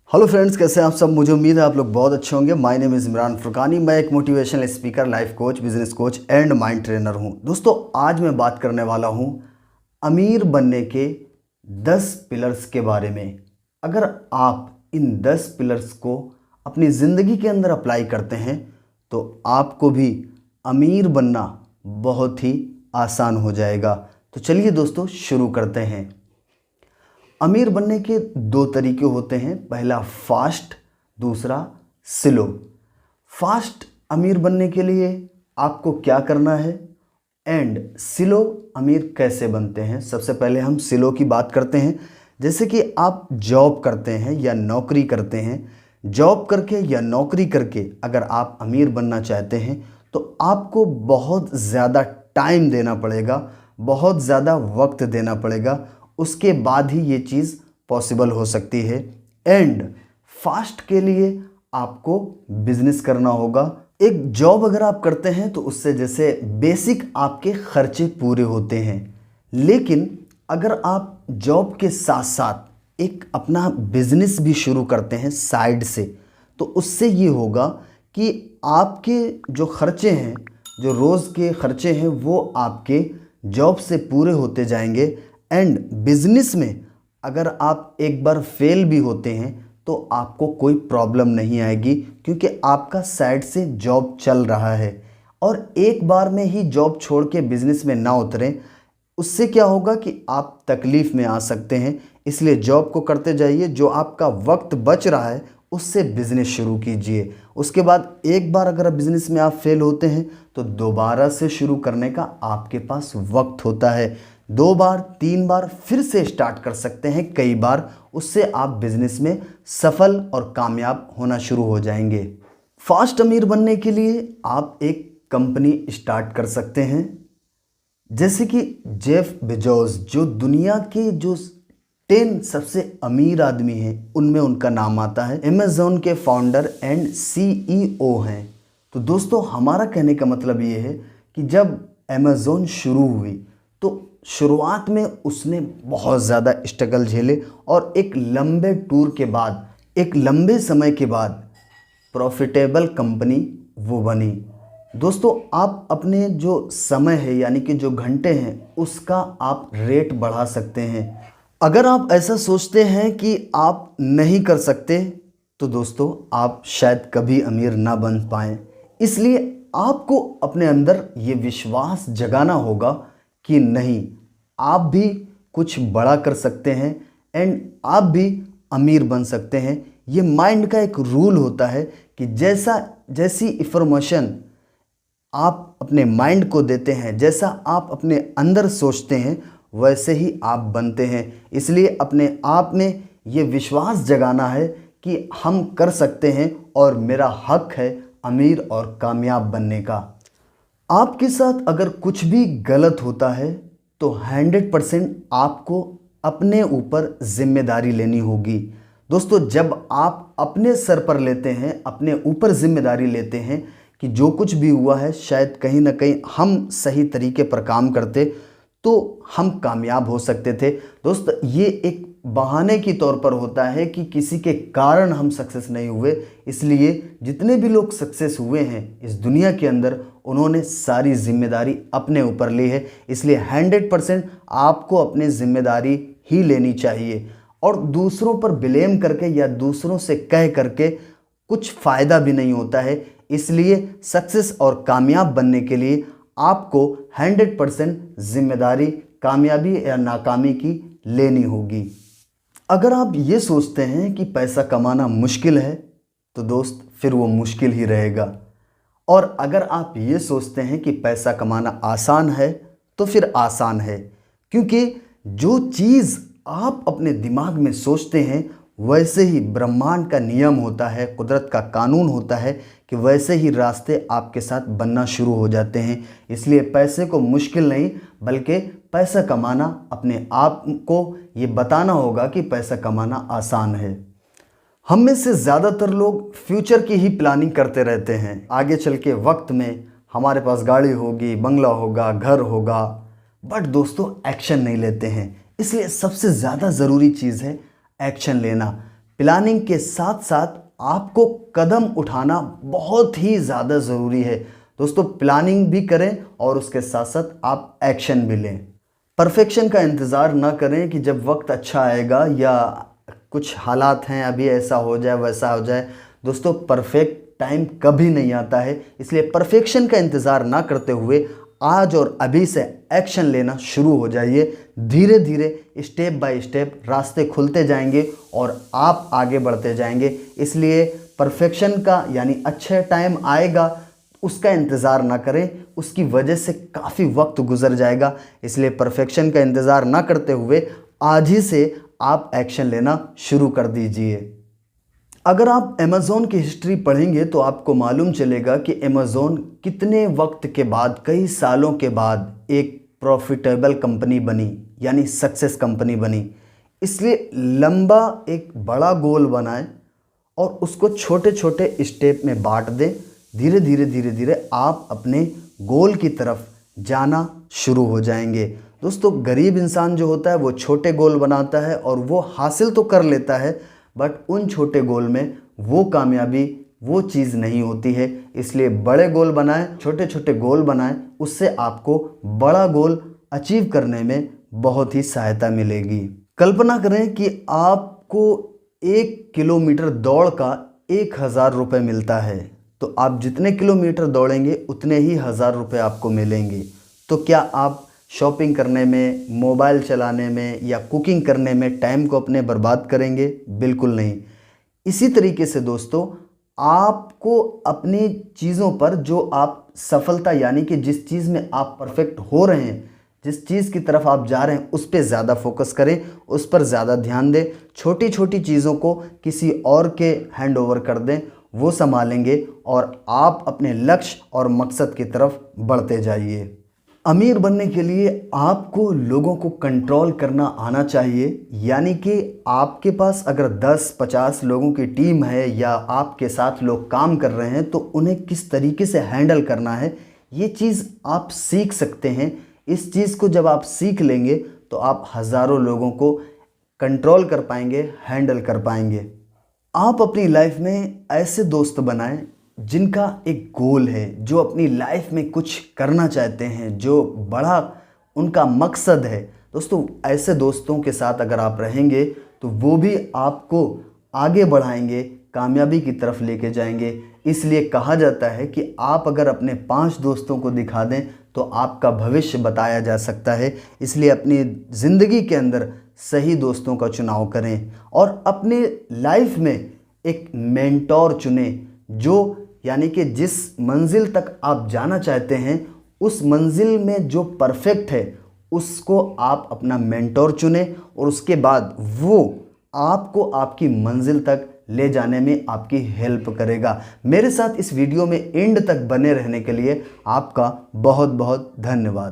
Hello friends, कैसे हैं आप सब। मुझे उम्मीद है आप लोग बहुत अच्छे होंगे। My name is Imran Furqani. मैं एक motivational speaker, life coach, business coach and mind trainer हूं। दोस्तों, आज मैं बात करने वाला हूं अमीर बनने के 10 पिलर्स के बारे में। अगर आप इन 10 पिलर्स को अपनी ज़िंदगी के अंदर अप्लाई करते हैं तो आपको भी अमीर बनना बहुत ही आसान हो जाएगा। तो चलिए दोस्तों, शुरू करते हैं। अमीर बनने के 2 तरीके होते हैं, पहला फास्ट, दूसरा स्लो। फास्ट अमीर बनने के लिए आपको क्या करना है एंड स्लो अमीर कैसे बनते हैं। सबसे पहले हम स्लो की बात करते हैं। जैसे कि आप जॉब करते हैं या नौकरी करते हैं, जॉब करके या नौकरी करके अगर आप अमीर बनना चाहते हैं तो आपको बहुत ज़्यादा टाइम देना पड़ेगा, बहुत ज़्यादा वक्त देना पड़ेगा, उसके बाद ही ये चीज़ पॉसिबल हो सकती है। एंड फास्ट के लिए आपको बिजनेस करना होगा। एक जॉब अगर आप करते हैं तो उससे जैसे बेसिक आपके खर्चे पूरे होते हैं, लेकिन अगर आप जॉब के साथ साथ एक अपना बिजनेस भी शुरू करते हैं साइड से, तो उससे ये होगा कि आपके जो खर्चे हैं, जो रोज़ के खर्चे हैं, वो आपके जॉब से पूरे होते जाएंगे। एंड बिजनेस में अगर आप एक बार फेल भी होते हैं तो आपको कोई प्रॉब्लम नहीं आएगी, क्योंकि आपका साइड से जॉब चल रहा है। और एक बार में ही जॉब छोड़ के बिजनेस में ना उतरें, उससे क्या होगा कि आप तकलीफ़ में आ सकते हैं। इसलिए जॉब को करते जाइए, जो आपका वक्त बच रहा है उससे बिज़नेस शुरू कीजिए। उसके बाद एक बार अगर बिज़नेस में आप फेल होते हैं तो दोबारा से शुरू करने का आपके पास वक्त होता है। 2 बार 3 बार फिर से स्टार्ट कर सकते हैं, कई बार। उससे आप बिजनेस में सफल और कामयाब होना शुरू हो जाएंगे। फास्ट अमीर बनने के लिए आप एक कंपनी स्टार्ट कर सकते हैं। जैसे कि जेफ बेजोस, जो दुनिया के जो 10 सबसे अमीर आदमी हैं उनमें उनका नाम आता है। अमेज़न के फाउंडर एंड CEO हैं। तो दोस्तों, हमारा कहने का मतलब ये है कि जब अमेज़न शुरू हुई तो शुरुआत में उसने बहुत ज़्यादा स्ट्रगल झेले और एक लंबे टूर के बाद, एक लंबे समय के बाद प्रॉफिटेबल कंपनी वो बनी। दोस्तों, आप अपने जो समय है, यानी कि जो घंटे हैं, उसका आप रेट बढ़ा सकते हैं। अगर आप ऐसा सोचते हैं कि आप नहीं कर सकते तो दोस्तों, आप शायद कभी अमीर ना बन पाएँ। इसलिए आपको अपने अंदर ये विश्वास जगाना होगा कि नहीं, आप भी कुछ बड़ा कर सकते हैं एंड आप भी अमीर बन सकते हैं। ये माइंड का एक रूल होता है कि जैसी इंफॉर्मेशन आप अपने माइंड को देते हैं, जैसा आप अपने अंदर सोचते हैं, वैसे ही आप बनते हैं। इसलिए अपने आप में ये विश्वास जगाना है कि हम कर सकते हैं और मेरा हक है अमीर और कामयाब बनने का। आपके साथ अगर कुछ भी गलत होता है तो 100% आपको अपने ऊपर जिम्मेदारी लेनी होगी। दोस्तों, जब आप अपने सर पर लेते हैं, अपने ऊपर जिम्मेदारी लेते हैं कि जो कुछ भी हुआ है, शायद कहीं ना कहीं हम सही तरीके पर काम करते तो हम कामयाब हो सकते थे। दोस्त, ये एक बहाने की तौर पर होता है कि किसी के कारण हम सक्सेस नहीं हुए। इसलिए जितने भी लोग सक्सेस हुए हैं इस दुनिया के अंदर, उन्होंने सारी जिम्मेदारी अपने ऊपर ली है। इसलिए 100% आपको अपनी जिम्मेदारी ही लेनी चाहिए। और दूसरों पर ब्लेम करके या दूसरों से कह करके कुछ फ़ायदा भी नहीं होता है। इसलिए सक्सेस और कामयाब बनने के लिए आपको 100% जिम्मेदारी कामयाबी या नाकामी की लेनी होगी। अगर आप ये सोचते हैं कि पैसा कमाना मुश्किल है तो दोस्त, फिर वो मुश्किल ही रहेगा। और अगर आप ये सोचते हैं कि पैसा कमाना आसान है तो फिर आसान है, क्योंकि जो चीज़ आप अपने दिमाग में सोचते हैं वैसे ही ब्रह्मांड का नियम होता है, कुदरत का कानून होता है कि वैसे ही रास्ते आपके साथ बनना शुरू हो जाते हैं। इसलिए पैसे को मुश्किल नहीं, बल्कि पैसा कमाना अपने आप को ये बताना होगा कि पैसा कमाना आसान है। हम में से ज़्यादातर लोग फ्यूचर की ही प्लानिंग करते रहते हैं। आगे चल के वक्त में हमारे पास गाड़ी होगी, बंगला होगा, घर होगा, बट दोस्तों एक्शन नहीं लेते हैं। इसलिए सबसे ज़्यादा ज़रूरी चीज़ है एक्शन लेना। प्लानिंग के साथ साथ आपको कदम उठाना बहुत ही ज़्यादा ज़रूरी है। दोस्तों प्लानिंग भी करें और उसके साथ साथ आप एक्शन भी लें। परफेक्शन का इंतज़ार ना करें कि जब वक्त अच्छा आएगा या कुछ हालात हैं अभी ऐसा हो जाए वैसा हो जाए। दोस्तों परफेक्ट टाइम कभी नहीं आता है, इसलिए परफेक्शन का इंतज़ार ना करते हुए आज और अभी से एक्शन लेना शुरू हो जाइए। धीरे धीरे स्टेप बाय स्टेप रास्ते खुलते जाएंगे और आप आगे बढ़ते जाएंगे। इसलिए परफेक्शन का यानी अच्छा टाइम आएगा उसका इंतज़ार ना करें, उसकी वजह से काफ़ी वक्त गुजर जाएगा। इसलिए परफेक्शन का इंतज़ार ना करते हुए आज ही से आप एक्शन लेना शुरू कर दीजिए। अगर आप अमेज़ॉन की हिस्ट्री पढ़ेंगे तो आपको मालूम चलेगा कि अमेज़ॉन कितने वक्त के बाद, कई सालों के बाद एक प्रॉफिटेबल कंपनी बनी, यानी सक्सेस कंपनी बनी। इसलिए लंबा एक बड़ा गोल बनाएं और उसको छोटे छोटे स्टेप में बांट दें। धीरे धीरे धीरे धीरे आप अपने गोल की तरफ जाना शुरू हो जाएंगे। दोस्तों गरीब इंसान जो होता है वो छोटे गोल बनाता है और वो हासिल तो कर लेता है, बट उन छोटे गोल में वो कामयाबी, वो चीज़ नहीं होती है। इसलिए बड़े गोल बनाएं, छोटे छोटे गोल बनाएं, उससे आपको बड़ा गोल अचीव करने में बहुत ही सहायता मिलेगी। कल्पना करें कि आपको 1 किलोमीटर दौड़ का 1000 रुपये मिलता है, तो आप जितने किलोमीटर दौड़ेंगे उतने ही 1000 रुपये आपको मिलेंगे। तो क्या आप शॉपिंग करने में, मोबाइल चलाने में या कुकिंग करने में टाइम को अपने बर्बाद करेंगे? बिल्कुल नहीं। इसी तरीके से दोस्तों आपको अपनी चीज़ों पर, जो आप सफलता यानी कि जिस चीज़ में आप परफेक्ट हो रहे हैं, जिस चीज़ की तरफ आप जा रहे हैं उस पर ज़्यादा फोकस करें, उस पर ज़्यादा ध्यान दें। छोटी छोटी चीज़ों को किसी और के हैंड ओवर कर दें, वो संभालेंगे और आप अपने लक्ष्य और मकसद की तरफ बढ़ते जाइए। अमीर बनने के लिए आपको लोगों को कंट्रोल करना आना चाहिए, यानी कि आपके पास अगर 10-50 लोगों की टीम है या आपके साथ लोग काम कर रहे हैं तो उन्हें किस तरीके से हैंडल करना है, ये चीज़ आप सीख सकते हैं। इस चीज़ को जब आप सीख लेंगे तो आप हज़ारों लोगों को कंट्रोल कर पाएंगे, हैंडल कर पाएंगे। आप अपनी लाइफ में ऐसे दोस्त बनाएं जिनका एक गोल है, जो अपनी लाइफ में कुछ करना चाहते हैं, जो बड़ा उनका मकसद है। दोस्तों ऐसे दोस्तों के साथ अगर आप रहेंगे तो वो भी आपको आगे बढ़ाएंगे, कामयाबी की तरफ लेके जाएंगे। इसलिए कहा जाता है कि आप अगर अपने 5 दोस्तों को दिखा दें तो आपका भविष्य बताया जा सकता है। इसलिए अपनी ज़िंदगी के अंदर सही दोस्तों का चुनाव करें और अपने लाइफ में एक मेंटोर चुनें, जो यानी कि जिस मंजिल तक आप जाना चाहते हैं उस मंजिल में जो परफेक्ट है उसको आप अपना मेंटोर चुनें और उसके बाद वो आपको आपकी मंजिल तक ले जाने में आपकी हेल्प करेगा। मेरे साथ इस वीडियो में एंड तक बने रहने के लिए आपका बहुत बहुत धन्यवाद।